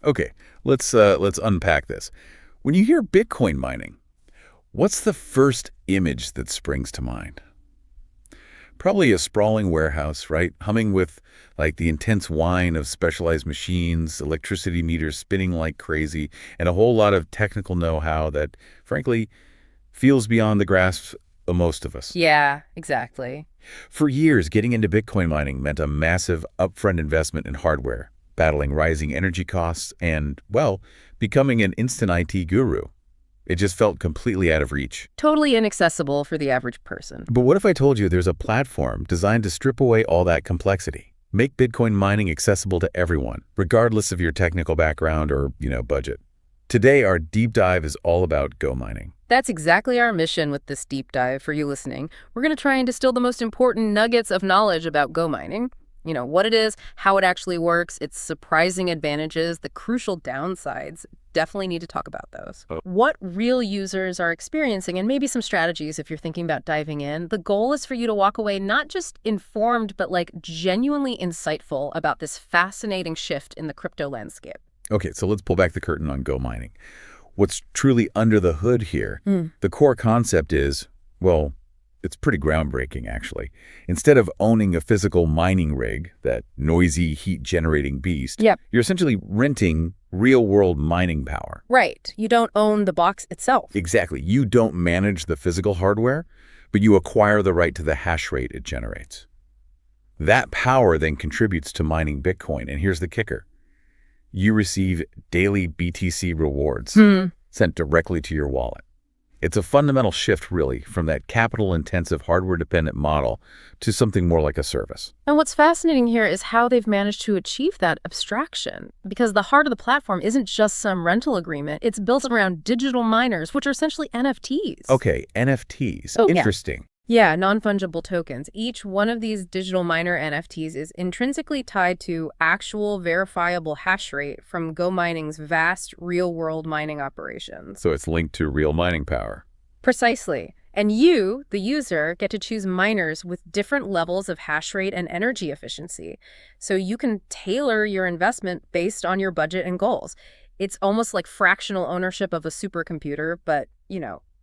Okay, let's unpack this. When you hear Bitcoin mining, what's the first image that springs to mind? Probably a sprawling warehouse, right? Humming with like the intense whine of specialized machines, electricity meters spinning like crazy, and a whole lot of technical know-how that, frankly, feels beyond the grasp of most of us. Yeah, exactly. For years, getting into Bitcoin mining meant a massive upfront investment in hardware, battling rising energy costs, and, well, becoming an instant IT guru. It just felt completely out of reach. Totally inaccessible for the average person. But what if I told you there's a platform designed to strip away all that complexity? Make Bitcoin mining accessible to everyone, regardless of your technical background or, budget. Today, our deep dive is all about Go mining. That's exactly our mission with this deep dive for you listening. We're going to try and distill the most important nuggets of knowledge about Go mining. What it is, how it actually works, its surprising advantages, the crucial downsides. Definitely need to talk about those. What real users are experiencing, and maybe some strategies if you're thinking about diving in. The goal is for you to walk away not just informed, but like genuinely insightful about this fascinating shift in the crypto landscape. Okay, so let's pull back the curtain on Go mining. What's truly under the hood here, the core concept is, well, it's pretty groundbreaking, actually. Instead of owning a physical mining rig, that noisy, heat-generating beast, Yep. you're essentially renting real-world mining power. Right. You don't own the box itself. Exactly. You don't manage the physical hardware, but you acquire the right to the hash rate it generates. That power then contributes to mining Bitcoin, and here's the kicker. You receive daily BTC rewards sent directly to your wallet. It's a fundamental shift, really, from that capital-intensive, hardware-dependent model to something more like a service. And what's fascinating here is how they've managed to achieve that abstraction. Because the heart of the platform isn't just some rental agreement. It's built around digital miners, which are essentially NFTs. Okay, NFTs. Oh, yeah. Interesting. Yeah, non-fungible tokens. Each one of these digital miner NFTs is intrinsically tied to actual verifiable hash rate from Go Mining's vast real-world mining operations. So it's linked to real mining power. Precisely. And you, the user, get to choose miners with different levels of hash rate and energy efficiency. So you can tailor your investment based on your budget and goals. It's almost like fractional ownership of a supercomputer, but,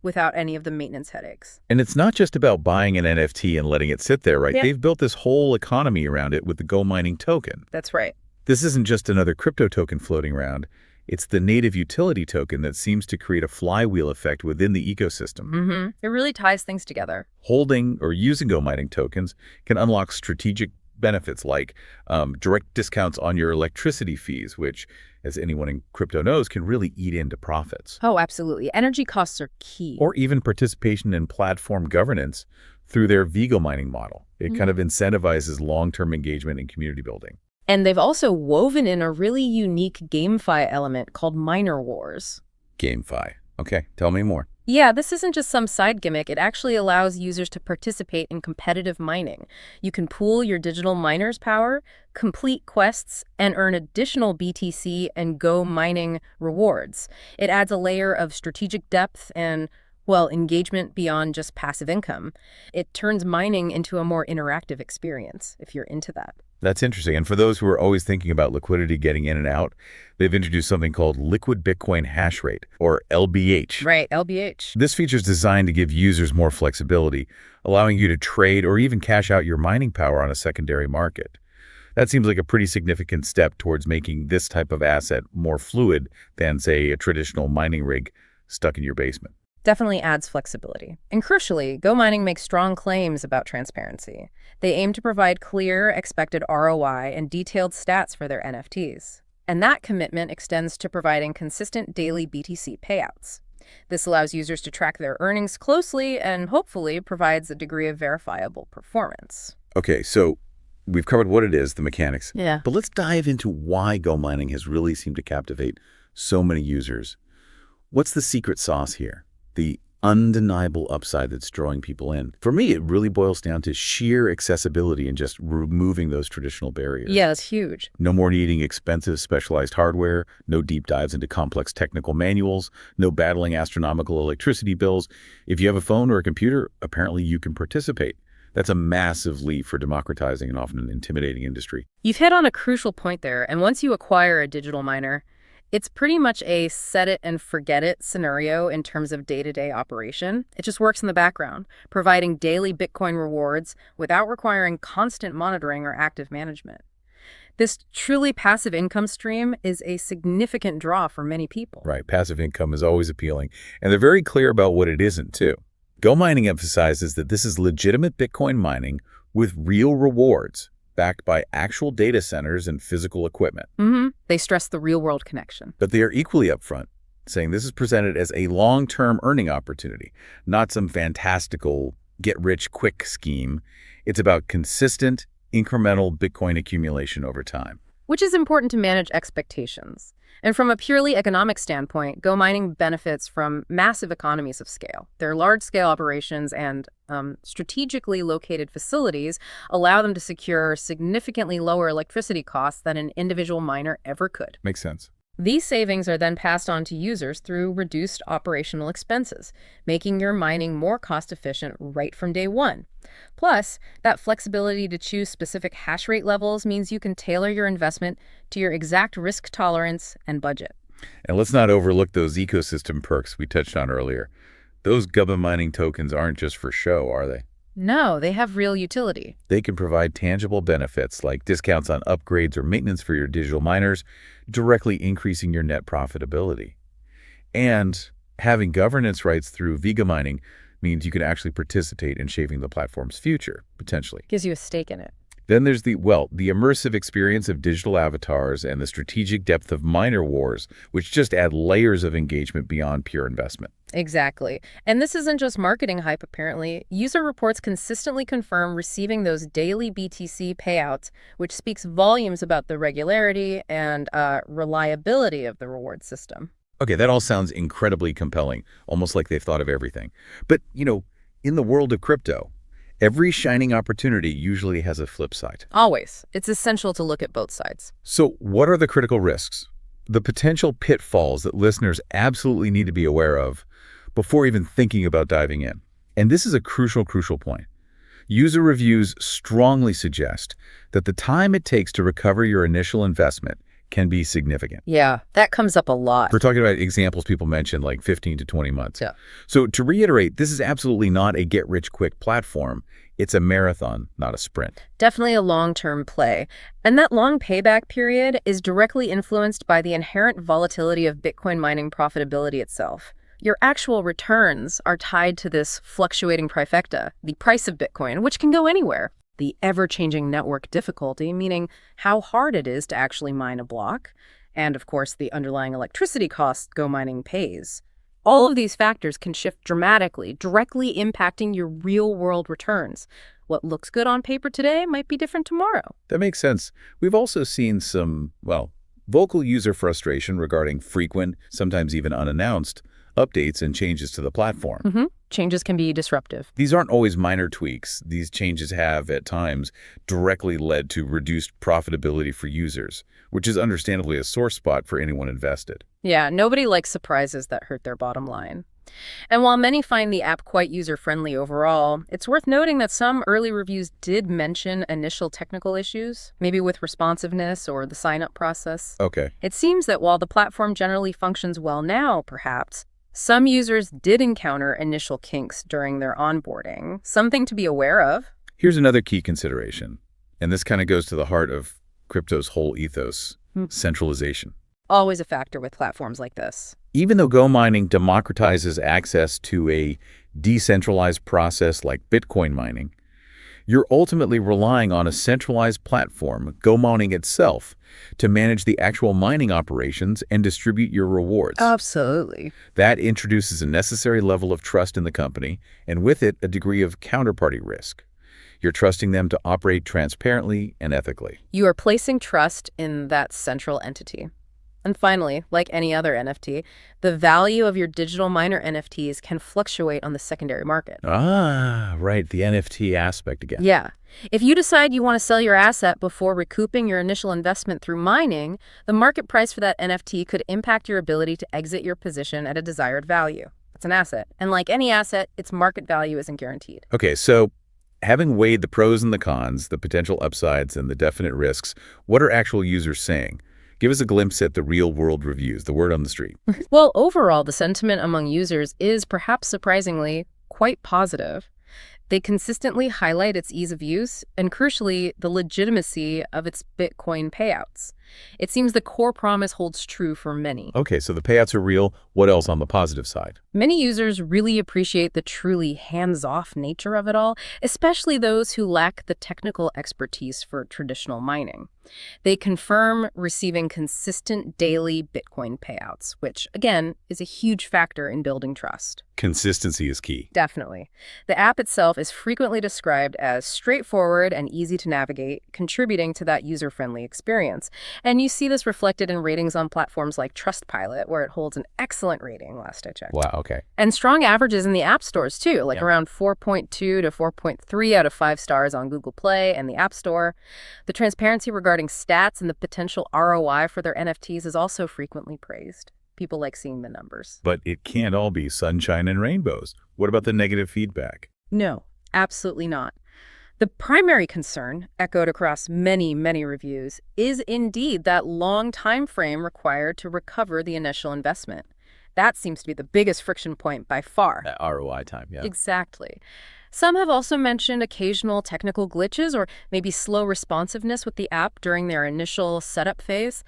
without any of the maintenance headaches. And it's not just about buying an NFT and letting it sit there, right? Yeah. They've built this whole economy around it with the Go mining token. That's right. This isn't just another crypto token floating around. It's the native utility token that seems to create a flywheel effect within the ecosystem. It really ties things together. Holding or using Go mining tokens can unlock strategic benefits like direct discounts on your electricity fees, which, as anyone in crypto knows, can really eat into profits. Oh, absolutely. Energy costs are key. Or even participation in platform governance through their Vigo mining model. It kind of incentivizes long-term engagement and community building. And they've also woven in a really unique GameFi element called Miner Wars. GameFi. Okay, tell me more. Yeah, this isn't just some side gimmick. It actually allows users to participate in competitive mining. You can pool your digital miner's power, complete quests, and earn additional BTC and Go mining rewards. It adds a layer of strategic depth and, well, engagement beyond just passive income. It turns mining into a more interactive experience, if you're into that. That's interesting. And for those who are always thinking about liquidity getting in and out, they've introduced something called Liquid Bitcoin Hash Rate, or LBH. Right, LBH. This feature is designed to give users more flexibility, allowing you to trade or even cash out your mining power on a secondary market. That seems like a pretty significant step towards making this type of asset more fluid than, say, a traditional mining rig stuck in your basement. Definitely adds flexibility. And crucially, Go Mining makes strong claims about transparency. They aim to provide clear, expected ROI and detailed stats for their NFTs. And that commitment extends to providing consistent daily BTC payouts. This allows users to track their earnings closely and hopefully provides a degree of verifiable performance. Okay, so we've covered what it is, the mechanics. Yeah. But let's dive into why Go mining has really seemed to captivate so many users. What's the secret sauce here? The undeniable upside that's drawing people in. For me, it really boils down to sheer accessibility and just removing those traditional barriers. Yeah, that's huge. No more needing expensive specialized hardware, no deep dives into complex technical manuals, no battling astronomical electricity bills. If you have a phone or a computer, apparently you can participate. That's a massive leap for democratizing an often intimidating industry. You've hit on a crucial point there, and once you acquire a digital miner, It's pretty much a set it and forget it scenario in terms of day-to-day operation. It just works in the background, providing daily Bitcoin rewards without requiring constant monitoring or active management. This truly passive income stream is a significant draw for many people. Right, passive income is always appealing, and they're very clear about what it isn't, too. Go Mining emphasizes that this is legitimate Bitcoin mining with real rewards, backed by actual data centers and physical equipment. They stress the real-world connection. But they are equally upfront, saying this is presented as a long-term earning opportunity, not some fantastical get-rich-quick scheme. It's about consistent, incremental Bitcoin accumulation over time. Which is important to manage expectations. And from a purely economic standpoint, Go Mining benefits from massive economies of scale. Their large-scale operations and strategically located facilities allow them to secure significantly lower electricity costs than an individual miner ever could. Makes sense. These savings are then passed on to users through reduced operational expenses, making your mining more cost-efficient right from day one. Plus, that flexibility to choose specific hash rate levels means you can tailor your investment to your exact risk tolerance and budget. And let's not overlook those ecosystem perks we touched on earlier. Those Go Mining tokens aren't just for show, are they? No, they have real utility. They can provide tangible benefits like discounts on upgrades or maintenance for your digital miners, directly increasing your net profitability. And having governance rights through Vega Mining means you can actually participate in shaping the platform's future, potentially. Gives you a stake in it. Then there's the immersive experience of digital avatars and the strategic depth of miner wars, which just add layers of engagement beyond pure investment. Exactly. And this isn't just marketing hype, apparently. User reports consistently confirm receiving those daily BTC payouts, which speaks volumes about the regularity and reliability of the reward system. Okay, that all sounds incredibly compelling, almost like they've thought of everything. But, in the world of crypto, every shining opportunity usually has a flip side. Always. It's essential to look at both sides. So what are the critical risks? The potential pitfalls that listeners absolutely need to be aware of before even thinking about diving in. And this is a crucial point. User reviews strongly suggest that the time it takes to recover your initial investment can be significant. Yeah, that comes up a lot. We're talking about examples people mentioned, like 15 to 20 months. Yeah. So to reiterate, this is absolutely not a get-rich-quick platform. It's a marathon, not a sprint. Definitely a long-term play. And that long payback period is directly influenced by the inherent volatility of Bitcoin mining profitability itself. Your actual returns are tied to this fluctuating trifecta, the price of Bitcoin, which can go anywhere, the ever-changing network difficulty, meaning how hard it is to actually mine a block, and of course the underlying electricity costs Go Mining pays. All of these factors can shift dramatically, directly impacting your real-world returns. What looks good on paper today might be different tomorrow. That makes sense. We've also seen some, vocal user frustration regarding frequent, sometimes even unannounced, updates and changes to the platform. Changes can be disruptive. These aren't always minor tweaks. These changes have, at times, directly led to reduced profitability for users, which is understandably a sore spot for anyone invested. Yeah, nobody likes surprises that hurt their bottom line. And while many find the app quite user-friendly overall, it's worth noting that some early reviews did mention initial technical issues, maybe with responsiveness or the sign-up process. Okay. It seems that while the platform generally functions well now, perhaps, some users did encounter initial kinks during their onboarding, something to be aware of. Here's another key consideration, and this kind of goes to the heart of crypto's whole ethos, centralization. Always a factor with platforms like this. Even though Go Mining democratizes access to a decentralized process like Bitcoin mining, you're ultimately relying on a centralized platform, Go Mining itself, to manage the actual mining operations and distribute your rewards. Absolutely. That introduces a necessary level of trust in the company, and with it, a degree of counterparty risk. You're trusting them to operate transparently and ethically. You are placing trust in that central entity. And finally, like any other NFT, the value of your digital miner NFTs can fluctuate on the secondary market. Ah, right, the NFT aspect again. Yeah. If you decide you want to sell your asset before recouping your initial investment through mining, the market price for that NFT could impact your ability to exit your position at a desired value. It's an asset. And like any asset, its market value isn't guaranteed. Okay, so having weighed the pros and the cons, the potential upsides and the definite risks, what are actual users saying? Give us a glimpse at the real-world reviews, the word on the street. Well, overall, the sentiment among users is perhaps surprisingly quite positive. They consistently highlight its ease of use and, crucially, the legitimacy of its Bitcoin payouts. It seems the core promise holds true for many. Okay, so the payouts are real. What else on the positive side? Many users really appreciate the truly hands-off nature of it all, especially those who lack the technical expertise for traditional mining. They confirm receiving consistent daily Bitcoin payouts, which, again, is a huge factor in building trust. Consistency is key. Definitely. The app itself is frequently described as straightforward and easy to navigate, contributing to that user-friendly experience. And you see this reflected in ratings on platforms like Trustpilot, where it holds an excellent rating last I checked. Wow, okay. And strong averages in the app stores, too, like Yeah. around 4.2 to 4.3 out of 5 stars on Google Play and the App Store. The transparency regarding stats and the potential ROI for their NFTs is also frequently praised. People like seeing the numbers. But it can't all be sunshine and rainbows. What about the negative feedback? No, absolutely not. The primary concern, echoed across many, many reviews, is indeed that long time frame required to recover the initial investment. That seems to be the biggest friction point by far. That ROI time, yeah. Exactly. Some have also mentioned occasional technical glitches or maybe slow responsiveness with the app during their initial setup phase.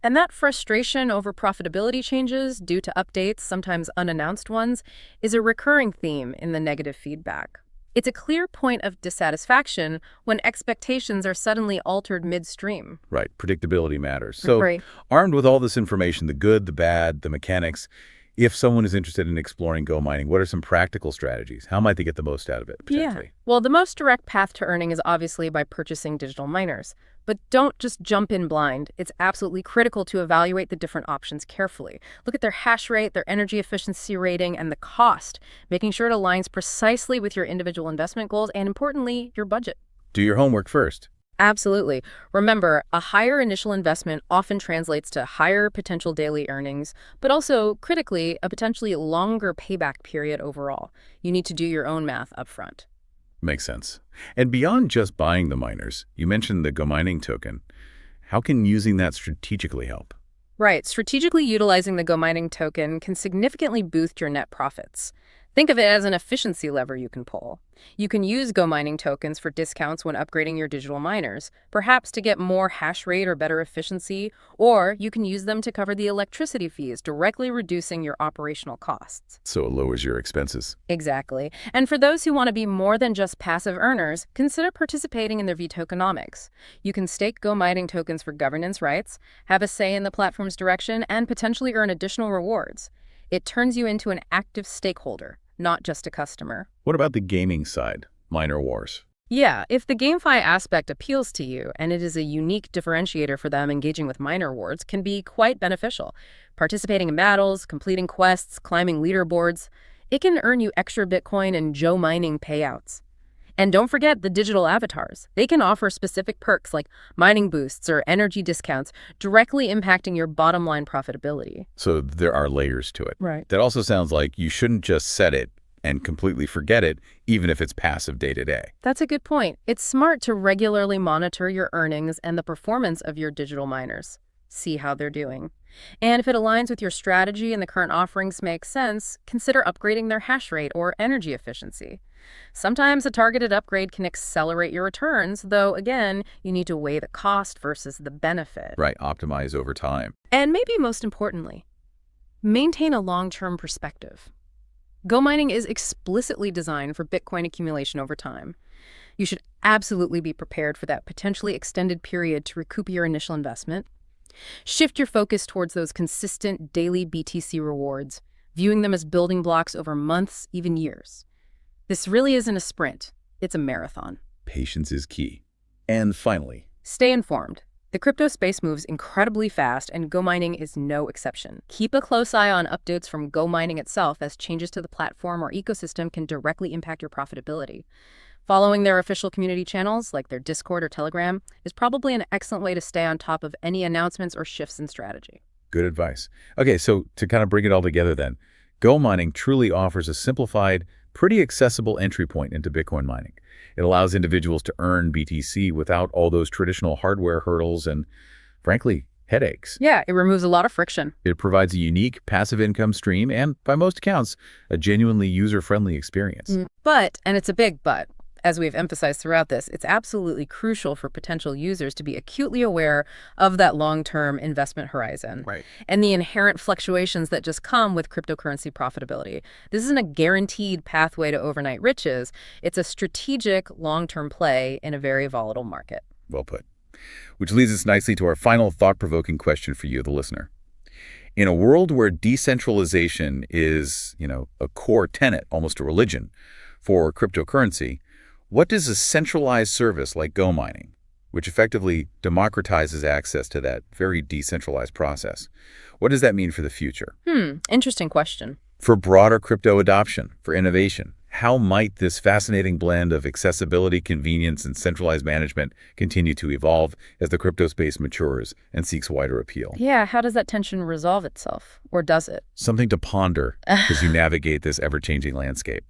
And that frustration over profitability changes due to updates, sometimes unannounced ones, is a recurring theme in the negative feedback. It's a clear point of dissatisfaction when expectations are suddenly altered midstream. Right, predictability matters. So, Right. armed with all this information, the good, the bad, the mechanics, if someone is interested in exploring Go mining, what are some practical strategies? How might they get the most out of it, potentially? Well, the most direct path to earning is obviously by purchasing digital miners. But don't just jump in blind. It's absolutely critical to evaluate the different options carefully. Look at their hash rate, their energy efficiency rating, and the cost, making sure it aligns precisely with your individual investment goals and, importantly, your budget. Do your homework first. Absolutely. Remember, a higher initial investment often translates to higher potential daily earnings, but also, critically, a potentially longer payback period overall. You need to do your own math upfront. Makes sense. And beyond just buying the miners, you mentioned the Go mining token. How can using that strategically help? Right. Strategically utilizing the Go mining token can significantly boost your net profits. Think of it as an efficiency lever you can pull. You can use Go mining tokens for discounts when upgrading your digital miners, perhaps to get more hash rate or better efficiency, or you can use them to cover the electricity fees, directly reducing your operational costs. So it lowers your expenses. Exactly. And for those who want to be more than just passive earners, consider participating in their V-tokenomics. You can stake Go mining tokens for governance rights, have a say in the platform's direction, and potentially earn additional rewards. It turns you into an active stakeholder, not just a customer. What about the gaming side? Miner wars. Yeah, if the GameFi aspect appeals to you and it is a unique differentiator for them, engaging with miner awards can be quite beneficial. Participating in battles, completing quests, climbing leaderboards, it can earn you extra Bitcoin and Joe mining payouts. And don't forget the digital avatars. They can offer specific perks like mining boosts or energy discounts, directly impacting your bottom line profitability. So there are layers to it. Right. That also sounds like you shouldn't just set it and completely forget it, even if it's passive day to day. That's a good point. It's smart to regularly monitor your earnings and the performance of your digital miners. See how they're doing. And if it aligns with your strategy and the current offerings make sense, consider upgrading their hash rate or energy efficiency. Sometimes a targeted upgrade can accelerate your returns, though, again, you need to weigh the cost versus the benefit. Right, optimize over time. And maybe most importantly, maintain a long-term perspective. Go mining is explicitly designed for Bitcoin accumulation over time. You should absolutely be prepared for that potentially extended period to recoup your initial investment. Shift your focus towards those consistent daily BTC rewards, viewing them as building blocks over months, even years. This really isn't a sprint, it's a marathon. Patience is key. And finally, Stay informed. The crypto space moves incredibly fast, and Go mining is no exception. Keep a close eye on updates from Go mining itself, as changes to the platform or ecosystem can directly impact your profitability. Following their official community channels, like their Discord or Telegram, is probably an excellent way to stay on top of any announcements or shifts in strategy. good advice. Okay, so to kind of bring it all together then, Go mining truly offers a simplified, pretty accessible entry point into Bitcoin mining. It allows individuals to earn BTC without all those traditional hardware hurdles and, frankly, headaches. Yeah, it removes a lot of friction. It provides a unique passive income stream and, by most accounts, a genuinely user-friendly experience. But, and it's a big but, as we've emphasized throughout this, it's absolutely crucial for potential users to be acutely aware of that long-term investment horizon. Right. And the inherent fluctuations that just come with cryptocurrency profitability. This isn't a guaranteed pathway to overnight riches. It's a strategic long-term play in a very volatile market. Well put. Which leads us nicely to our final thought-provoking question for you, the listener. In a world where decentralization is, a core tenet, almost a religion, for cryptocurrency, what does a centralized service like Go mining, which effectively democratizes access to that very decentralized process, what does that mean for the future? Interesting question. For broader crypto adoption, for innovation, how might this fascinating blend of accessibility, convenience, and centralized management continue to evolve as the crypto space matures and seeks wider appeal? Yeah, how does that tension resolve itself? Or does it? Something to ponder as you navigate this ever-changing landscape.